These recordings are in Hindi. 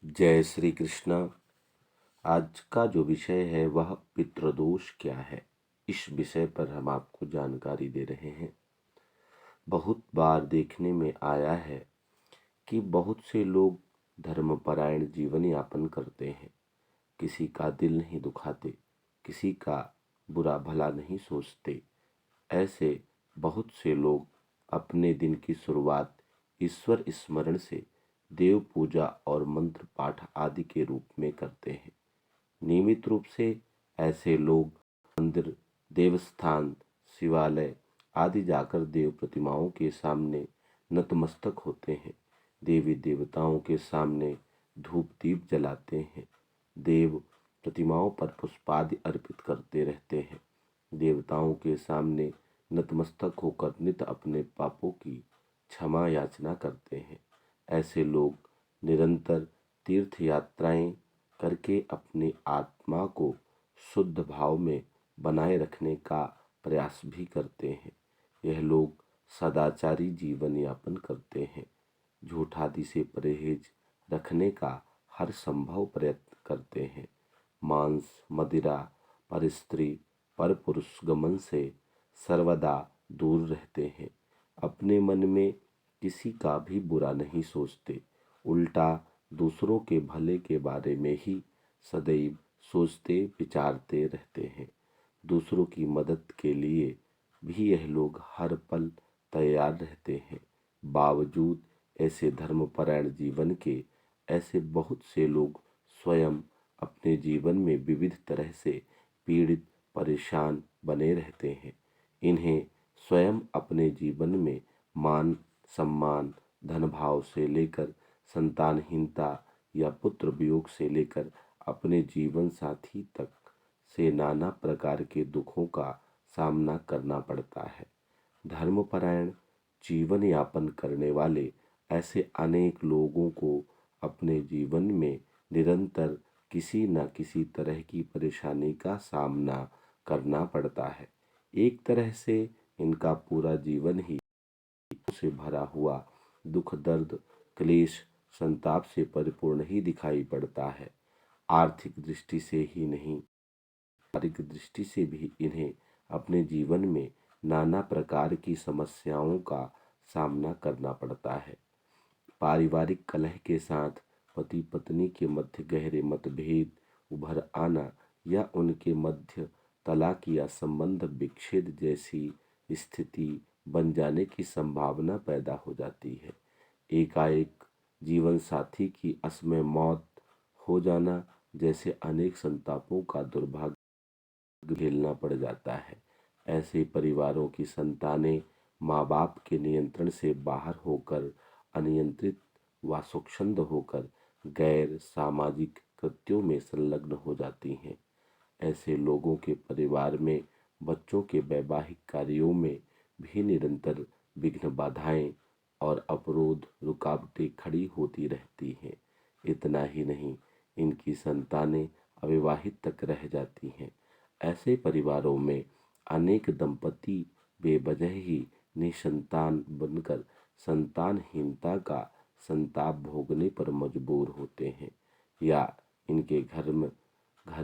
जय श्री कृष्ण। आज का जो विषय है वह पितृदोष क्या है, इस विषय पर हम आपको जानकारी दे रहे हैं। बहुत बार देखने में आया है कि बहुत से लोग धर्मपरायण जीवन यापन करते हैं, किसी का दिल नहीं दुखाते, किसी का बुरा भला नहीं सोचते। ऐसे बहुत से लोग अपने दिन की शुरुआत ईश्वर स्मरण से, देव पूजा और मंत्र पाठ आदि के रूप में करते हैं। नियमित रूप से ऐसे लोग मंदिर, देवस्थान, शिवालय आदि जाकर देव प्रतिमाओं के सामने नतमस्तक होते हैं। देवी देवताओं के सामने धूप दीप जलाते हैं। देव प्रतिमाओं पर पुष्पादि अर्पित करते रहते हैं। देवताओं के सामने नतमस्तक होकर नित अपने पापों की क्षमा याचना करते हैं। ऐसे लोग निरंतर तीर्थ यात्राएं करके अपनी आत्मा को शुद्ध भाव में बनाए रखने का प्रयास भी करते हैं। यह लोग सदाचारी जीवन यापन करते हैं, झूठ आदि से परहेज रखने का हर संभव प्रयत्न करते हैं। मांस, मदिरा, पर स्त्री, पर पुरुष गमन से सर्वदा दूर रहते हैं। अपने मन में किसी का भी बुरा नहीं सोचते, उल्टा दूसरों के भले के बारे में ही सदैव सोचते विचारते रहते हैं। दूसरों की मदद के लिए भी यह लोग हर पल तैयार रहते हैं। बावजूद ऐसे धर्मपरायण जीवन के ऐसे बहुत से लोग स्वयं अपने जीवन में विविध तरह से पीड़ित परेशान बने रहते हैं। इन्हें स्वयं अपने जीवन में मान सम्मान, धन भाव से लेकर संतानहीनता या पुत्र वियोग से लेकर अपने जीवन साथी तक से नाना प्रकार के दुखों का सामना करना पड़ता है। धर्मपरायण जीवन यापन करने वाले ऐसे अनेक लोगों को अपने जीवन में निरंतर किसी न किसी तरह की परेशानी का सामना करना पड़ता है। एक तरह से इनका पूरा जीवन ही से भरा हुआ दुख, दर्द, क्लेश, संताप से परिपूर्ण ही दिखाई पड़ता है। आर्थिक दृष्टि से ही नहीं, पारिवारिक दृष्टि से भी इन्हें अपने जीवन में नाना प्रकार की समस्याओं का सामना करना पड़ता है। पारिवारिक कलह के साथ पति पत्नी के मध्य गहरे मतभेद उभर आना या उनके मध्य तलाक या संबंध विच्छेद जैसी स्थिति बन जाने की संभावना पैदा हो जाती है। एकाएक जीवन साथी की असमय मौत हो जाना जैसे अनेक संतापों का दुर्भाग्य झेलना पड़ जाता है। ऐसे परिवारों की संतानें माँ बाप के नियंत्रण से बाहर होकर अनियंत्रित व स्वच्छंद होकर गैर सामाजिक कृत्यों में संलग्न हो जाती हैं। ऐसे लोगों के परिवार में बच्चों के वैवाहिक कार्यों में भी निरंतर विघ्न, बाधाएं और अवरोध, रुकावटें खड़ी होती रहती हैं। इतना ही नहीं, इनकी संतानें अविवाहित तक रह जाती हैं। ऐसे परिवारों में अनेक दंपति बेवजह ही निसंतान बनकर संतानहीनता का संताप भोगने पर मजबूर होते हैं, या इनके घर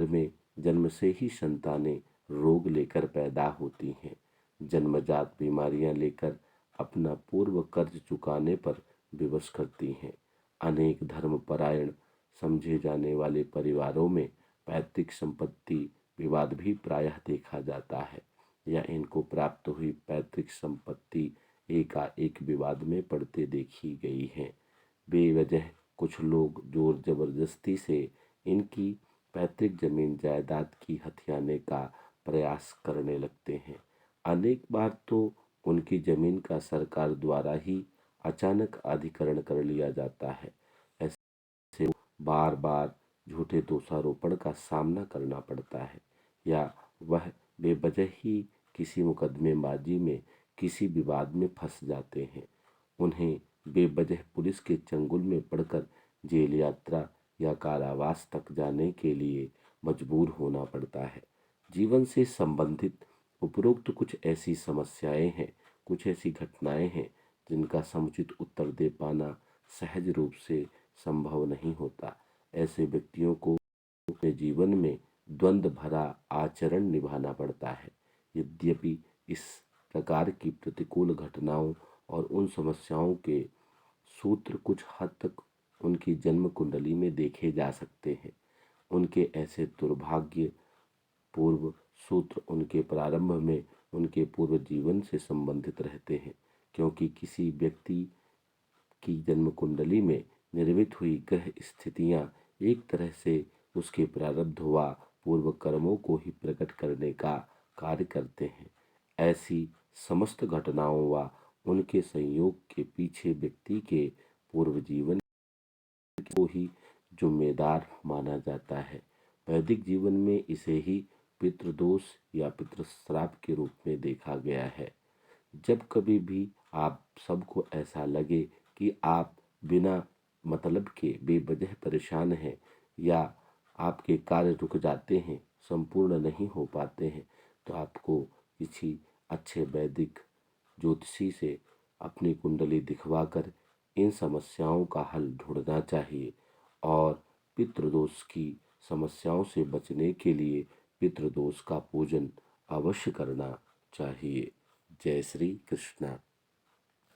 में जन्म से ही संतानें रोग लेकर पैदा होती हैं। जन्मजात बीमारियां लेकर अपना पूर्व कर्ज चुकाने पर विवश करती हैं। अनेक धर्मपरायण समझे जाने वाले परिवारों में पैतृक संपत्ति विवाद भी प्रायः देखा जाता है, या इनको प्राप्त हुई पैतृक संपत्ति एकाएक विवाद में पड़ते देखी गई है। बेवजह कुछ लोग जोर जबरदस्ती से इनकी पैतृक जमीन जायदाद की हथियाने का प्रयास करने लगते हैं। अनेक बार तो उनकी जमीन का सरकार द्वारा ही अचानक अधिग्रहण कर लिया जाता है। ऐसे बार बार झूठे दोषारोपण का सामना करना पड़ता है, या वह बेवजह ही किसी मुकदमेबाजी में, किसी विवाद में फंस जाते हैं। उन्हें बेवजह पुलिस के चंगुल में पड़कर जेल यात्रा या कारावास तक जाने के लिए मजबूर होना पड़ता है। जीवन से संबंधित उपरोक्त कुछ ऐसी समस्याएं हैं, कुछ ऐसी घटनाएं हैं जिनका समुचित उत्तर दे पाना सहज रूप से संभव नहीं होता। ऐसे व्यक्तियों को अपने जीवन में द्वंद्व भरा आचरण निभाना पड़ता है। यद्यपि इस प्रकार की प्रतिकूल घटनाओं और उन समस्याओं के सूत्र कुछ हद तक उनकी जन्म कुंडली में देखे जा सकते हैं, उनके ऐसे दुर्भाग्य पूर्व सूत्र उनके प्रारंभ में उनके पूर्व जीवन से संबंधित रहते हैं, क्योंकि किसी व्यक्ति की जन्म कुंडली में निर्मित हुई ग्रह स्थितियां एक तरह से उसके प्रारब्ध व पूर्व कर्मों को ही प्रकट करने का कार्य करते हैं। ऐसी समस्त घटनाओं व उनके संयोग के पीछे व्यक्ति के पूर्व जीवन को ही जिम्मेदार माना जाता है। वैदिक जीवन में इसे ही पितृदोष या पितृश्राप के रूप में देखा गया है। जब कभी भी आप सबको ऐसा लगे कि आप बिना मतलब के बेवजह परेशान हैं या आपके कार्य रुक जाते हैं, संपूर्ण नहीं हो पाते हैं, तो आपको किसी अच्छे वैदिक ज्योतिषी से अपनी कुंडली दिखवाकर इन समस्याओं का हल ढूंढना चाहिए और पितृदोष की समस्याओं से बचने के लिए पितृदोष का पूजन अवश्य करना चाहिए। जय श्री कृष्णा।